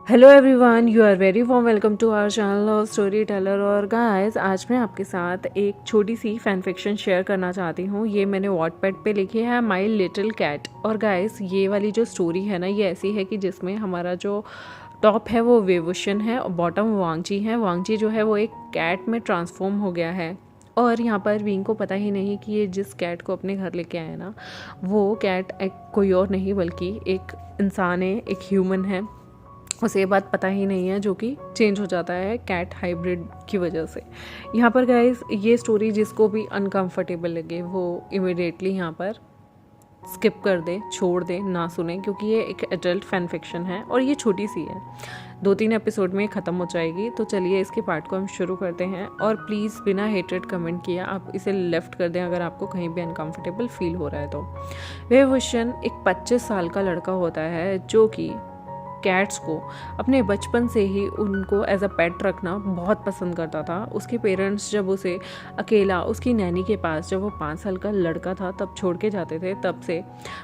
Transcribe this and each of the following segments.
Hello everyone, you are very warm welcome to our channel of storyteller. और guys, आज मैं आपके साथ एक छोटी सी फैन फिक्शन शेयर करना चाहती हूँ। ये मैंने वॉटपैड पे लिखी है, माई लिटिल कैट। और गाइस, ये वाली जो स्टोरी है ना, ये ऐसी है कि जिसमें हमारा जो टॉप है वो वेवुशन है और बॉटम वांगची है। वांगची जो है वो एक कैट में ट्रांसफॉर्म हो गया है। और यहाँ पर विंग को पता ही नहीं कि ये जिस कैट को अपने घर लेके आए ना, वो कैट एक कोई और नहीं बल्कि एक इंसान है, एक ह्यूमन है। उसे ये बात पता ही नहीं है, जो कि चेंज हो जाता है कैट हाइब्रिड की वजह से। यहाँ पर गाइस, ये स्टोरी जिसको भी अनकंफर्टेबल लगे वो इमिडिएटली यहाँ पर स्किप कर दे, छोड़ दे, ना सुने, क्योंकि ये एक एडल्ट फैन फिक्शन है और ये छोटी सी है। 2-3 एपिसोड में ख़त्म हो जाएगी। तो चलिए इसके पार्ट को हम शुरू करते हैं। और प्लीज़ बिना हेटेड कमेंट किया आप इसे लेफ्ट कर दें अगर आपको कहीं भी अनकंफर्टेबल फील हो रहा है तो। वेवुशन एक 25 साल का लड़का होता है जो कि कैट्स को अपने बचपन से ही उनको एज अ पेट रखना बहुत पसंद करता था। उसके पेरेंट्स जब उसे अकेला उसकी नैनी के पास, जब वो 5 साल का लड़का था, तब छोड़ के जाते थे, तब से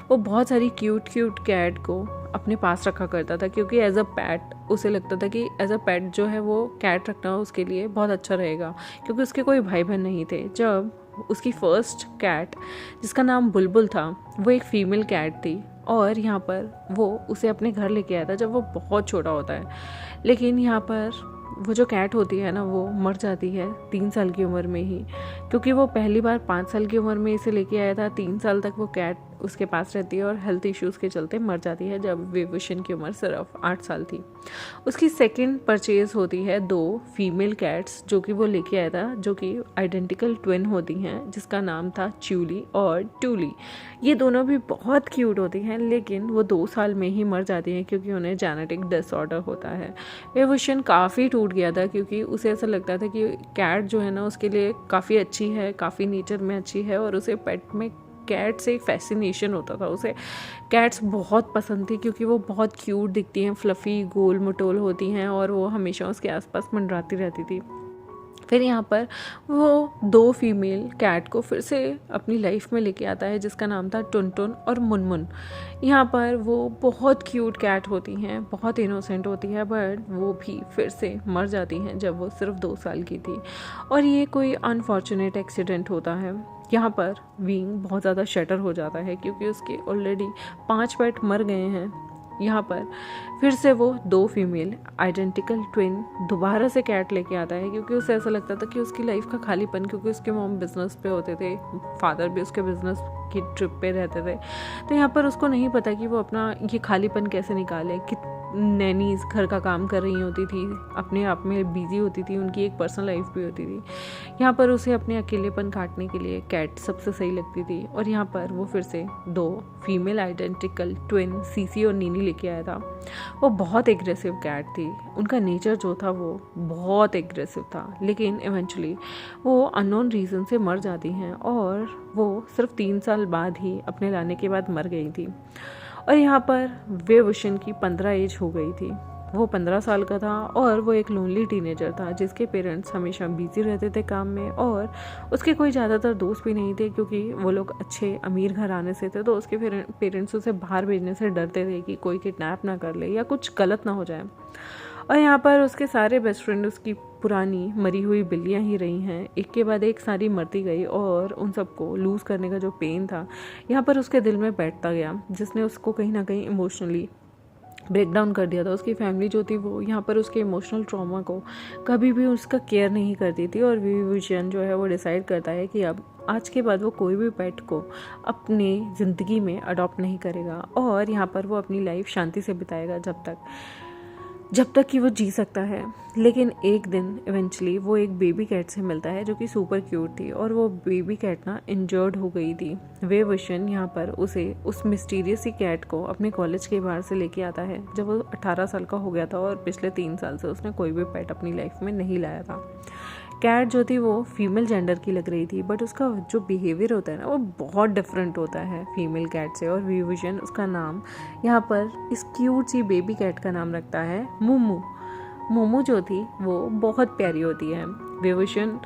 वो बहुत सारी क्यूट कैट को अपने पास रखा करता था, क्योंकि एज अ पेट उसे लगता था कि एज अ पेट जो है वो कैट रखना उसके लिए बहुत अच्छा रहेगा, क्योंकि उसके कोई भाई बहन नहीं थे। जब उसकी फर्स्ट कैट, जिसका नाम बुलबुल था, वो एक फीमेल कैट थी और यहाँ पर वो उसे अपने घर लेके आया था जब वो बहुत छोटा होता है। लेकिन यहाँ पर वो जो कैट होती है ना, वो मर जाती है 3 साल की उम्र में ही, क्योंकि वो पहली बार 5 साल की उम्र में इसे लेके आया था। 3 साल तक वो कैट उसके पास रहती है और हेल्थ इश्यूज़ के चलते मर जाती है जब विभूषण की उम्र सिर्फ 8 साल थी। उसकी सेकंड परचेज होती है 2 फीमेल कैट्स जो कि वो लेके आया था, जो कि आइडेंटिकल ट्विन होती हैं, जिसका नाम था च्यूली और टूली। ये दोनों भी बहुत क्यूट होती हैं, लेकिन वो 2 साल में ही मर जाती हैं क्योंकि उन्हें जेनेटिक डिसऑर्डर होता है। विभूषण काफ़ी टूट गया था, क्योंकि उसे ऐसा लगता था कि कैट जो है ना उसके लिए काफ़ी अच्छी है, काफ़ी नेचर में अच्छी है, और उसे पेट में कैट से एक फैसिनेशन होता था। उसे कैट्स बहुत पसंद थी क्योंकि वो बहुत क्यूट दिखती हैं, फ्लफ़ी गोल मटोल होती हैं, और वो हमेशा उसके आसपास मंडराती रहती थी। फिर यहाँ पर वो 2 फीमेल कैट को फिर से अपनी लाइफ में लेके आता है, जिसका नाम था टुनटुन और मुनमुन। यहाँ पर वो बहुत क्यूट कैट होती हैं, बहुत इनोसेंट होती है, बट वो भी फिर से मर जाती हैं जब वो सिर्फ 2 साल की थी। और ये कोई अनफॉर्चुनेट एक्सीडेंट होता है। यहाँ पर विंग बहुत ज़्यादा शटर हो जाता है क्योंकि उसके ऑलरेडी 5 पेट मर गए हैं। यहाँ पर फिर से वो 2 फीमेल आइडेंटिकल ट्विन दोबारा से कैट लेके आता है, क्योंकि उसे ऐसा लगता था कि उसकी लाइफ का खालीपन, क्योंकि उसके मॉम बिजनेस पे होते थे, फादर भी उसके बिजनेस की ट्रिप पे रहते थे, तो यहाँ पर उसको नहीं पता कि वो अपना ये खालीपन कैसे निकाले। कि नैनीज घर का काम कर रही होती थी, अपने आप में बिजी होती थी, उनकी एक पर्सनल लाइफ भी होती थी। यहाँ पर उसे अपने अकेलेपन काटने के लिए कैट सबसे सही लगती थी। और यहाँ पर वो फिर से 2 फीमेल आइडेंटिकल ट्विन सीसी और नीनी लेके आया था। वो बहुत एग्रेसिव कैट थी, उनका नेचर जो था वो बहुत एग्रेसिव था, लेकिन इवेंचुअली वो अननोन रीज़न से मर जाती हैं, और वो सिर्फ 3 साल बाद ही अपने लाने के बाद मर गई थी। और यहाँ पर विभूषण की 15 एज हो गई थी। वो 15 साल का था और वो एक लोनली टीनेजर था, जिसके पेरेंट्स हमेशा बिजी रहते थे काम में, और उसके कोई ज़्यादातर दोस्त भी नहीं थे, क्योंकि वो लोग अच्छे अमीर घराने से थे। तो उसके पेरेंट्स उसे बाहर भेजने से डरते थे कि कोई किडनैप ना कर ले या कुछ गलत ना हो जाए। और यहाँ पर उसके सारे बेस्ट फ्रेंड उसकी पुरानी मरी हुई बिल्लियाँ ही रही हैं। एक के बाद एक सारी मरती गई, और उन सबको लूज़ करने का जो पेन था यहाँ पर उसके दिल में बैठता गया, जिसने उसको कहीं ना कहीं इमोशनली ब्रेक डाउन कर दिया था। उसकी फैमिली जो थी वो यहाँ पर उसके इमोशनल ट्रॉमा को कभी भी उसका केयर नहीं करती थी। और विभूषण जो है वो डिसाइड करता है कि अब आज के बाद वो कोई भी पेट को अपनी ज़िंदगी में अडॉप्ट नहीं करेगा, और यहाँ पर वो अपनी लाइफ शांति से बिताएगा जब तक कि वो जी सकता है। लेकिन एक दिन इवेंचुअली वो एक बेबी कैट से मिलता है जो कि सुपर क्यूट थी, और वो बेबी कैट ना इंजर्ड हो गई थी। विभूषण यहाँ पर उसे उस मिस्टीरियस सी कैट को अपने कॉलेज के बाहर से लेके आता है जब वो 18 साल का हो गया था, और पिछले 3 साल से उसने कोई भी पेट अपनी लाइफ में नहीं लाया था। कैट जो थी वो फीमेल जेंडर की लग रही थी, बट उसका जो बिहेवियर होता है ना वो बहुत डिफरेंट होता है फीमेल कैट से। और विभूषण उसका नाम यहाँ पर इस क्यूट सी बेबी कैट का नाम रखता है मोमो। मोमो जो थी वो बहुत प्यारी होती है। विभूषण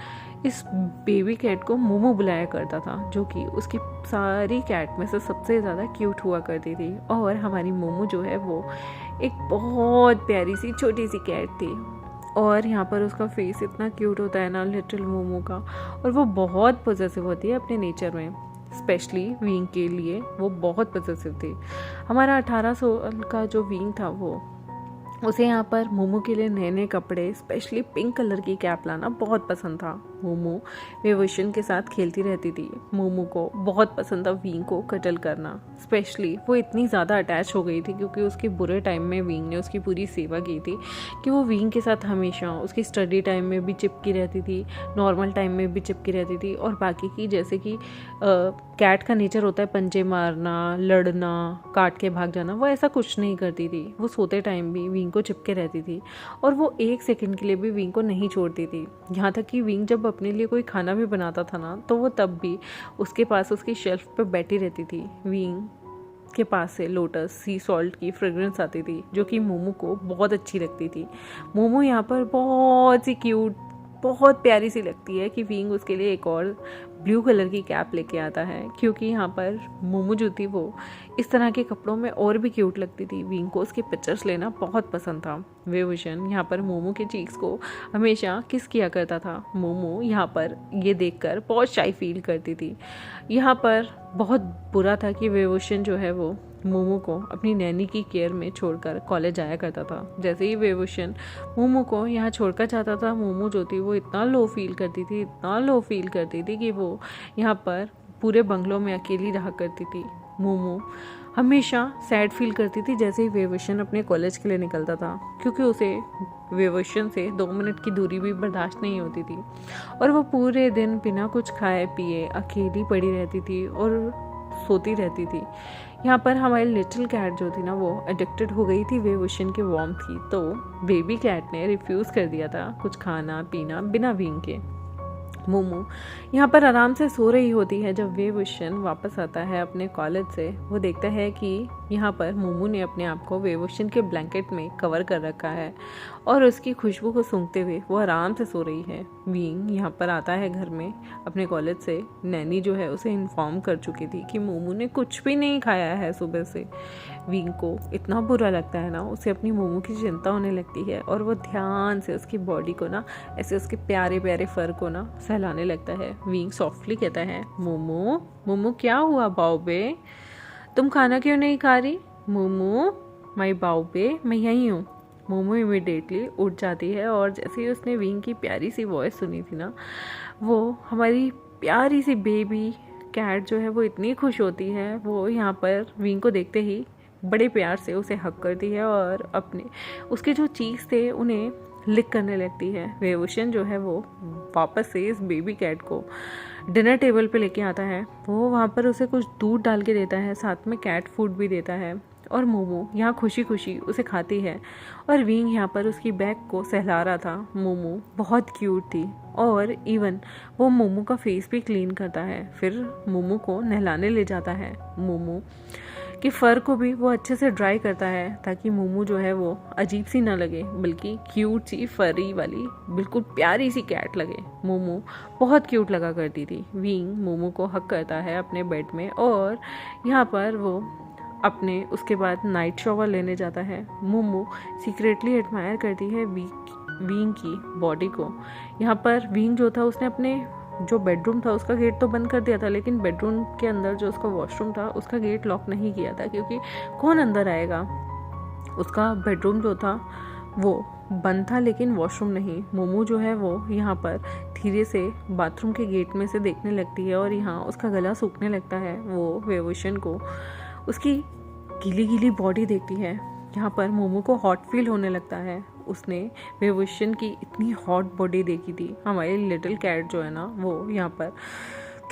इस बेबी कैट को मोमो बुलाया करता था, जो कि उसकी सारी कैट में से सबसे ज़्यादा क्यूट हुआ करती थी। और हमारी मोमो जो है वो एक बहुत प्यारी सी छोटी सी कैट थी। और यहाँ पर उसका फेस इतना क्यूट होता है ना लिटिल मोमो का, और वो बहुत पॉजेसिव होती है अपने नेचर में, स्पेशली विंग के लिए वो बहुत पॉजेसिव थी। हमारा 18 साल का जो विंग था वो उसे यहाँ पर मोमो के लिए नए नए कपड़े, स्पेशली पिंक कलर की कैप लाना बहुत पसंद था। मोमो वेवोशन के साथ खेलती रहती थी। मोमो को बहुत पसंद था विंग को कटल करना, स्पेशली वो इतनी ज़्यादा अटैच हो गई थी क्योंकि उसके बुरे टाइम में विंग ने उसकी पूरी सेवा की थी कि वो विंग के साथ हमेशा उसकी स्टडी टाइम में भी चिपकी रहती थी, नॉर्मल टाइम में भी चिपकी रहती थी। और बाकी की जैसे कि कैट का नेचर होता है पंजे मारना, लड़ना, काट के भाग जाना, वो ऐसा कुछ नहीं करती थी। वो सोते टाइम भी विंग को चिपके रहती थी और वो एक सेकंड के लिए भी विंग को नहीं छोड़ती थी। यहाँ तक कि विंग जब अपने लिए कोई खाना भी बनाता था ना, तो वो तब भी उसके पास उसकी शेल्फ पे बैठी रहती थी। विंग के पास से लोटस सी सॉल्ट की फ्रेग्रेंस आती थी जो कि मोमो को बहुत अच्छी लगती थी। मोमो यहाँ पर बहुत सी क्यूट, बहुत प्यारी सी लगती है कि विंग उसके लिए एक और ब्लू कलर की कैप लेके आता है, क्योंकि यहाँ पर मोमो जो थी वो इस तरह के कपड़ों में और भी क्यूट लगती थी। विंग को उसके पिक्चर्स लेना बहुत पसंद था। वेवोशन यहाँ पर मोमो के चीक्स को हमेशा किस किया करता था। मोमो यहाँ पर ये देखकर बहुत शाई फील करती थी। यहाँ पर बहुत बुरा था कि वेवोशन जो है वो मोमो को अपनी नैनी की केयर में छोड़कर कॉलेज जाया करता था। जैसे ही वेवोशन मोमो को यहाँ छोड़कर जाता था, मोमो जो थी वो इतना लो फील करती थी, इतना लो फील करती थी कि वो यहाँ पर पूरे बंगलों में अकेली रहा करती थी। मोमो हमेशा सैड फील करती थी जैसे ही वेवोशन अपने कॉलेज के लिए निकलता था, क्योंकि उसे वेवोशन से 2 मिनट की दूरी भी बर्दाश्त नहीं होती थी और वो पूरे दिन बिना कुछ खाए पिए अकेली पड़ी रहती थी और सोती रहती थी। यहाँ पर हमारी लिटिल कैट जो थी ना वो एडिक्टेड हो गई थी वेवोशन के वार्मथ की, तो बेबी कैट ने रिफ्यूज़ कर दिया था कुछ खाना पीना बिना विंग के। मोमो यहाँ पर आराम से सो रही होती है जब वेवोशन वापस आता है अपने कॉलेज से। वो देखता है कि यहाँ पर मोमो ने अपने आप को वेवोशन के ब्लैंकेट में कवर कर रखा है और उसकी खुशबू को सूंघते हुए वो आराम से सो रही है। विंग यहाँ पर आता है घर में अपने कॉलेज से। नैनी जो है उसे इन्फॉर्म कर चुकी थी कि मोमो ने कुछ भी नहीं खाया है सुबह से। विंग को इतना बुरा लगता है ना, उसे अपनी मोमो की चिंता होने लगती है और वो ध्यान से उसकी बॉडी को ना ऐसे उसके प्यारे प्यारे फर को ना सहलाने लगता है। विंग सॉफ्टली कहता है, मोमो मोमो क्या हुआ बाओबे, तुम खाना क्यों नहीं खा रही? मोमो माई बाओबे, मैं यहीं हूँ। मोमो इमिडिएटली उठ जाती है और जैसे ही उसने विंग की प्यारी सी वॉइस सुनी थी ना, वो हमारी प्यारी सी बेबी कैट जो है वो इतनी खुश होती है। वो यहाँ पर विंग को देखते ही बड़े प्यार से उसे हक करती है और अपने उसके जो चीज़ थे उन्हें लिक करने लगती है। वेवोशन जो है वो वापस से इस बेबी कैट को डिनर टेबल पे लेके आता है। वो वहाँ पर उसे कुछ दूध डाल के देता है, साथ में कैट फूड भी देता है और मोमो यहाँ खुशी खुशी उसे खाती है और विंग यहाँ पर उसकी बैक को सहला रहा था। मोमो बहुत क्यूट थी और इवन वो मोमो का फेस भी क्लीन करता है, फिर मोमो को नहलाने ले जाता है। मोमो कि फ़र को भी वो अच्छे से ड्राई करता है ताकि मोमो जो है वो अजीब सी ना लगे, बल्कि क्यूट सी फरी वाली बिल्कुल प्यारी सी कैट लगे। मोमो बहुत क्यूट लगा करती थी। विंग मोमो को हक करता है अपने बेड में और यहाँ पर वो अपने उसके बाद नाइट शॉवर लेने जाता है। मोमो सीक्रेटली एडमायर करती है विंग की बॉडी को। यहाँ पर विंग जो था उसने अपने जो बेडरूम था उसका गेट तो बंद कर दिया था, लेकिन बेडरूम के अंदर जो उसका वॉशरूम था उसका गेट लॉक नहीं किया था, क्योंकि कौन अंदर आएगा। उसका बेडरूम जो था वो बंद था लेकिन वॉशरूम नहीं। मोमो जो है वो यहाँ पर धीरे से बाथरूम के गेट में से देखने लगती है और यहाँ उसका गला सूखने लगता है। वो वेवोशन को उसकी गीली गीली बॉडी देखती है। यहाँ पर मोमो को हॉट फील होने लगता है। उसने वेवोशन की इतनी हॉट बॉडी देखी थी। हमारी लिटिल कैट जो है ना वो यहाँ पर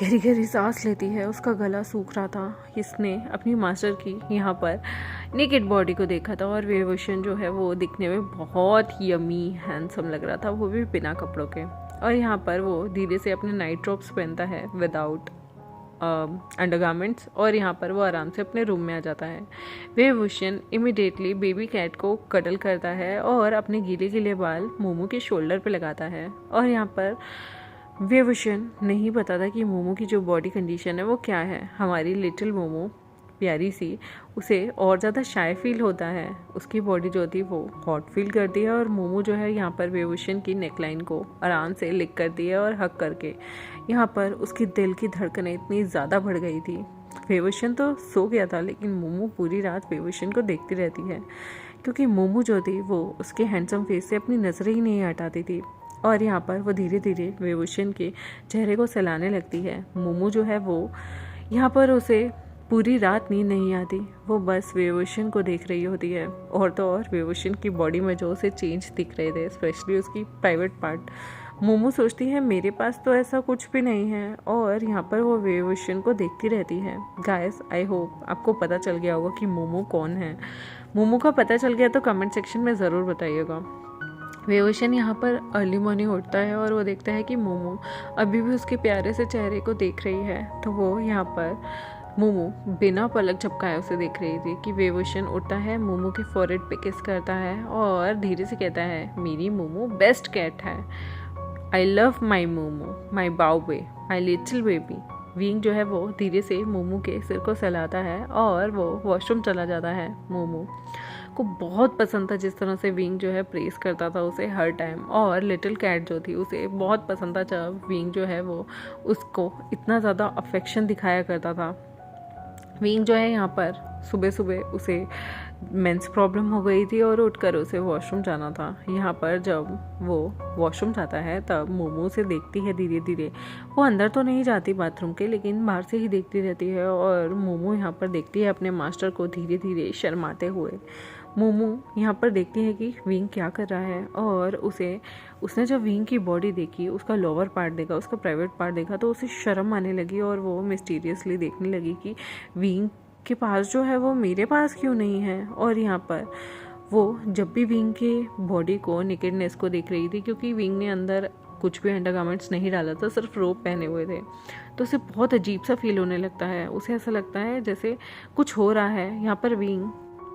गहरी गहरी सांस लेती है, उसका गला सूख रहा था। इसने अपनी मास्टर की यहाँ पर नेकेड बॉडी को देखा था और वेवोशन जो है वो दिखने में बहुत यमी हैंडसम लग रहा था, वो भी बिना कपड़ों के। और यहाँ पर वो धीरे से अपने नाइट ड्रॉप्स पहनता है विदाउट अंडरगारमेंट्स और यहाँ पर वो आराम से अपने रूम में आ जाता है। वेवोशन इमिडिएटली बेबी कैट को कडल करता है और अपने गीले गीले बाल मोमो के शोल्डर पे लगाता है। और यहाँ पर वेवोशन नहीं बताता कि मोमो की जो बॉडी कंडीशन है वो क्या है। हमारी लिटिल मोमो प्यारी सी, उसे और ज़्यादा शाय फील होता है। उसकी बॉडी जो थी वो हॉट फील करती है और मोमो जो है यहाँ पर वेवोशन की नेकलाइन को आराम से लिक करती है और हक करके यहाँ पर उसकी दिल की धड़कनें इतनी ज़्यादा बढ़ गई थी। वेवोशन तो सो गया था लेकिन मोमो पूरी रात वेवोशन को देखती रहती है, क्योंकि मोमो जो थी वो उसके हैंडसम फेस से अपनी नज़रें ही नहीं हटाती थी। और यहाँ पर वो धीरे धीरे वेवोशन के चेहरे को सहलाने लगती है। मोमो जो है वो यहाँ पर उसे पूरी रात नींद नहीं आती, वो बस वेवोशन को देख रही होती है। और तो और वेवोशन की बॉडी में जो उसे चेंज दिख रहे थे, स्पेशली उसकी प्राइवेट पार्ट। मोमो सोचती है मेरे पास तो ऐसा कुछ भी नहीं है, और यहाँ पर वो वेवोशन को देखती रहती है। गाइस, आई होप आपको पता चल गया होगा कि मोमो कौन है। मोमो का पता चल गया तो कमेंट सेक्शन में ज़रूर बताइएगा। वेवोशन यहाँ पर अर्ली मॉर्निंग उठता है और वो देखता है कि मोमो अभी भी उसके प्यारे से चेहरे को देख रही है। तो वो यहाँ पर मोमो बिना पलक झपकाए उसे देख रही थी कि वेवोशन उठता है, मोमो के फॉरहेड पे किस करता है और धीरे से कहता है मेरी मोमो बेस्ट कैट है। I love my Momo, my बाउबे, माई लिटिल बेबी। विंग जो है वो धीरे से मोमो के सिर को सहलाता है और वो वॉशरूम चला जाता है। मोमो को बहुत पसंद था जिस तरह से विंग जो है प्रेस करता था उसे हर टाइम, और लिटिल कैट जो थी उसे बहुत पसंद था जब विंग जो है वो उसको इतना ज़्यादा अफेक्शन दिखाया करता था। विंग जो है यहाँ पर सुबह सुबह उसे मेंस प्रॉब्लम हो गई थी और उठकर उसे वॉशरूम जाना था। यहाँ पर जब वो वॉशरूम जाता है तब मोमो से देखती है धीरे धीरे। वो अंदर तो नहीं जाती बाथरूम के, लेकिन बाहर से ही देखती रहती है और मोमो यहाँ पर देखती है अपने मास्टर को धीरे धीरे शर्माते हुए। मोमो यहाँ पर देखती है कि विंग क्या कर रहा है, और उसने जब विंग की बॉडी देखी, उसका लोअर पार्ट देखा, उसका प्राइवेट पार्ट देखा, तो उसे शर्म आने लगी और वो मिस्टीरियसली देखने लगी कि विंग के पास जो है वो मेरे पास क्यों नहीं है। और यहाँ पर वो जब भी विंग के बॉडी को, नेकेडनेस को देख रही थी, क्योंकि विंग ने अंदर कुछ भी अंडरगारमेंट्स नहीं डाला था, सिर्फ रोब पहने हुए थे, तो उसे बहुत अजीब सा फील होने लगता है। उसे ऐसा लगता है जैसे कुछ हो रहा है। यहाँ पर विंग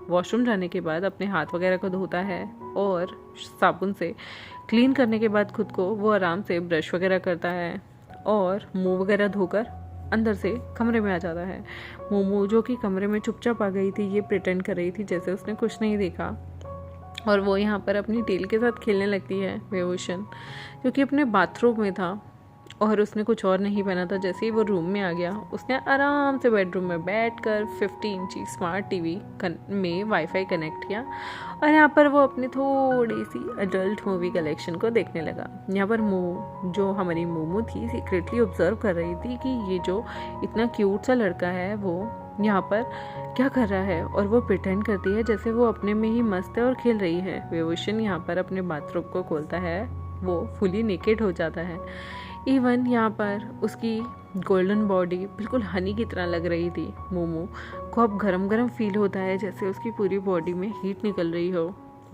वॉशरूम जाने के बाद अपने हाथ वगैरह को धोता है और साबुन से क्लीन करने के बाद खुद को वो आराम से ब्रश वगैरह करता है और मुंह वगैरह धोकर अंदर से कमरे में आ जाता है। मोमो जो कि कमरे में चुपचाप आ गई थी, ये प्रिटेंड कर रही थी जैसे उसने कुछ नहीं देखा, और वो यहाँ पर अपनी टेल के साथ खेलने लगती है। वेवोशन क्योंकि अपने बाथरूम में था और उसने कुछ और नहीं पहना था। जैसे ही वो रूम में आ गया, उसने आराम से बेडरूम में बैठकर 50 इंची स्मार्ट टीवी में वाईफाई कनेक्ट किया और यहाँ पर वो अपनी थोड़ी सी अडल्ट मूवी कलेक्शन को देखने लगा। यहाँ पर जो हमारी मोमो थी सीक्रेटली ऑब्जर्व कर रही थी कि ये जो इतना क्यूट सा लड़का है वो यहाँ पर क्या कर रहा है, और वो प्रिटेंड करती है जैसे वो अपने में ही मस्त है और खेल रही है। वेवोशन यहाँ पर अपने बाथरूम को खोलता है, वो फुली नेकेड हो जाता है। इवन यहाँ पर उसकी गोल्डन बॉडी बिल्कुल हनी की तरह लग रही थी। मोमो को अब गरम गरम फील होता है जैसे उसकी पूरी बॉडी में हीट निकल रही हो।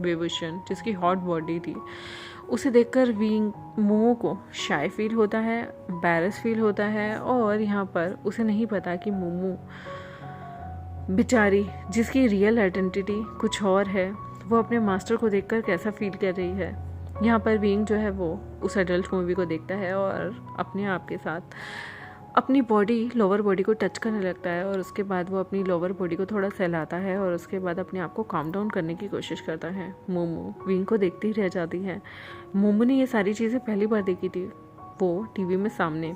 वेवोशन जिसकी हॉट बॉडी थी, उसे देखकर मोमो को शाय फील होता है, एम्बैरेस फील होता है, और यहाँ पर उसे नहीं पता कि मोमो बेचारी जिसकी रियल आइडेंटिटी कुछ और है, वो अपने मास्टर को देखकर कैसा फील कर रही है। यहाँ पर विंग जो है वो उस एडल्ट मूवी को देखता है और अपने आप के साथ अपनी लोअर बॉडी को टच करने लगता है, और उसके बाद वो अपनी लोअर बॉडी को थोड़ा सहलाता है और उसके बाद अपने आप को काम डाउन करने की कोशिश करता है। मोमो विंग को देखती ही रह जाती है। मोमो ने ये सारी चीज़ें पहली बार देखी थी। वो टीवी में सामने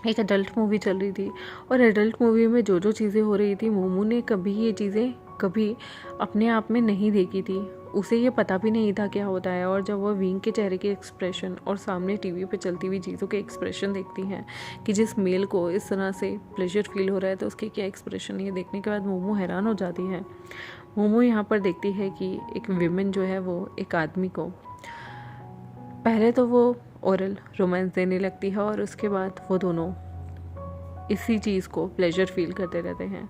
एक एडल्ट मूवी चल रही थी और एडल्ट मूवी में जो जो चीज़ें हो रही थी, मोमो ने ये चीज़ें कभी अपने आप में नहीं देखी थी। उसे ये पता भी नहीं था क्या होता है, और जब वो विंग के चेहरे के एक्सप्रेशन और सामने टीवी पे चलती हुई चीज़ों के एक्सप्रेशन देखती हैं कि जिस मेल को इस तरह से प्लेजर फील हो रहा है तो उसके क्या एक्सप्रेशन, ये देखने के बाद मोमो हैरान हो जाती है। मोमो यहाँ पर देखती है कि एक विमेन जो है वो एक आदमी को पहले तो वो ओरल रोमांस देने लगती है और उसके बाद वो दोनों इसी चीज़ को प्लेजर फील करते रहते हैं।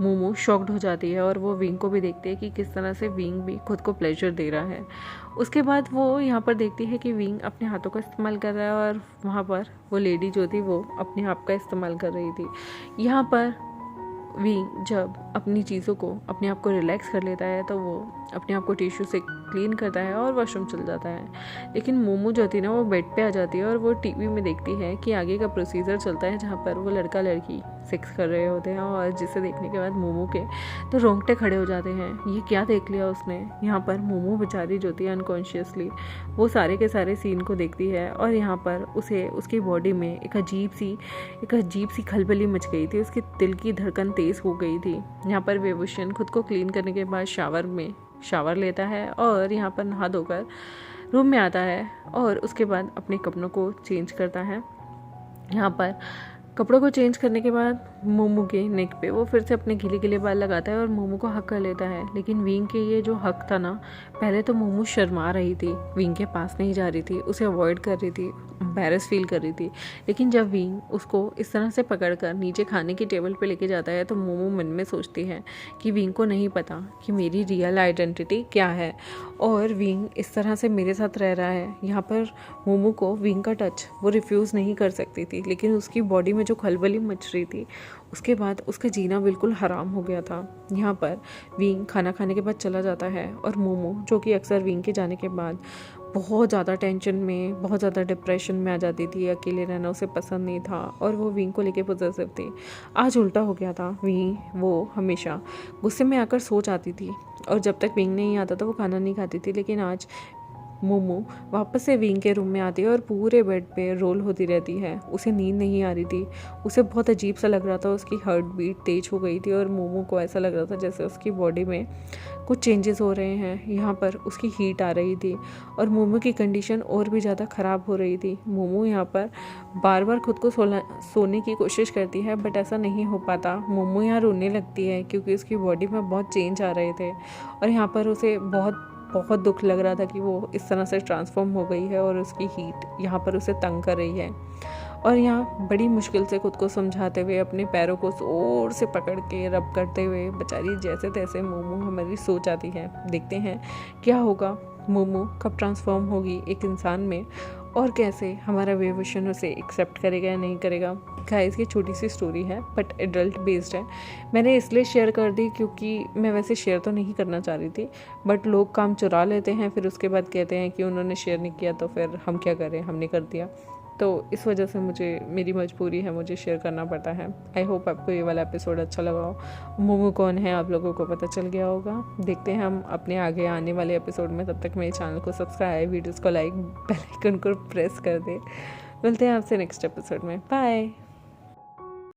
मोमो शॉक्ड हो जाती है और वो विंग को भी देखती है कि किस तरह से विंग भी खुद को प्लेजर दे रहा है। उसके बाद वो यहाँ पर देखती है कि विंग अपने हाथों का इस्तेमाल कर रहा है और वहाँ पर वो लेडी जो थी वो अपने आप का इस्तेमाल कर रही थी। यहाँ पर विंग जब अपनी चीज़ों को अपने आप को रिलैक्स कर लेता है तो वो अपने आप को टिश्यू से क्लीन करता है और वॉशरूम चल जाता है। लेकिन मोमो जो होती है ना वो बेड पे आ जाती है और वो टीवी में देखती है कि आगे का प्रोसीजर चलता है जहाँ पर वो लड़का लड़की सेक्स कर रहे होते हैं, और जिसे देखने के बाद मोमो के तो रोंगटे खड़े हो जाते हैं। ये क्या देख लिया उसने। यहाँ पर मोमो बेचारी जो होती है अनकॉन्शियसली वो सारे के सारे सीन को देखती है, और यहाँ पर उसे उसकी बॉडी में एक अजीब सी खलबली मच गई थी। उसके दिल की धड़कन तेज़ हो गई थी। यहाँ पर विभूषण खुद को क्लीन करने के बाद शावर लेता है और यहाँ पर नहा धोकर रूम में आता है और उसके बाद अपने कपड़ों को चेंज करता है। यहाँ पर कपड़ों को चेंज करने के बाद मोमो के नेक पे वो फिर से अपने गीले गीले बाल लगाता है और मोमो को हक कर लेता है। लेकिन विंग के ये जो हक था ना, पहले तो मोमो शर्मा रही थी, विंग के पास नहीं जा रही थी, उसे अवॉइड कर रही थी, एम्बैरस फील कर रही थी। लेकिन जब विंग उसको इस तरह से पकड़कर नीचे खाने की टेबल पे लेके जाता है तो मोमो मन में सोचती है कि विंग को नहीं पता कि मेरी रियल आइडेंटिटी क्या है और विंग इस तरह से मेरे साथ रह रहा है। यहाँ पर मोमो को विंग का टच वो रिफ्यूज़ नहीं कर सकती थी, लेकिन उसकी बॉडी में जो खलबली मच रही थी उसके बाद उसका जीना बिल्कुल हराम हो गया था। यहाँ पर विंग खाना खाने के बाद चला जाता है और मोमो जो कि अक्सर विंग के जाने के बाद बहुत ज़्यादा टेंशन में, बहुत ज़्यादा डिप्रेशन में आ जाती थी। अकेले रहना उसे पसंद नहीं था और वो विंग को लेके पॉसेसिव थी। आज उल्टा हो गया था। विंग वो हमेशा गुस्से में आकर सो जाती थी और जब तक विंग नहीं आता था वो खाना नहीं खाती थी। लेकिन आज मोमो वापस से विंग के रूम में आती है और पूरे बेड पे रोल होती रहती है। उसे नींद नहीं आ रही थी, उसे बहुत अजीब सा लग रहा था। उसकी हार्ट बीट तेज हो गई थी और मोमो को ऐसा लग रहा था जैसे उसकी बॉडी में कुछ चेंजेस हो रहे हैं। यहाँ पर उसकी हीट आ रही थी और मोमो की कंडीशन और भी ज़्यादा ख़राब हो रही थी। मोमो यहाँ पर बार बार खुद को सोने की कोशिश करती है बट ऐसा नहीं हो पाता। मोमो यहाँ रोने लगती है क्योंकि उसकी बॉडी में बहुत चेंज आ रहे थे और यहाँ पर उसे बहुत दुख लग रहा था कि वो इस तरह से ट्रांसफॉर्म हो गई है और उसकी हीट यहाँ पर उसे तंग कर रही है। और यहाँ बड़ी मुश्किल से खुद को समझाते हुए अपने पैरों को जोर से पकड़ के रब करते हुए बेचारी जैसे तैसे मोमो हमारी सो जाती है। देखते हैं क्या होगा, मोमो कब ट्रांसफॉर्म होगी एक इंसान में और कैसे हमारा विभूषण उसे एक्सेप्ट करेगा या नहीं करेगा। गाइस ये छोटी सी स्टोरी है बट एडल्ट बेस्ड है। मैंने इसलिए शेयर कर दी क्योंकि मैं वैसे शेयर तो नहीं करना चाह रही थी, बट लोग काम चुरा लेते हैं फिर उसके बाद कहते हैं कि उन्होंने शेयर नहीं किया तो फिर हम क्या करें, हमने कर दिया। तो इस वजह से मेरी मजबूरी है, मुझे शेयर करना पड़ता है। आई होप आपको ये वाला एपिसोड अच्छा लगा हो। मोमो कौन है आप लोगों को पता चल गया होगा। देखते हैं हम अपने आगे आने वाले एपिसोड में। तब तक मेरे चैनल को सब्सक्राइब, वीडियोज़ को लाइक, बेल आइकन को प्रेस कर दे। मिलते हैं आपसे नेक्स्ट एपिसोड में। बाय।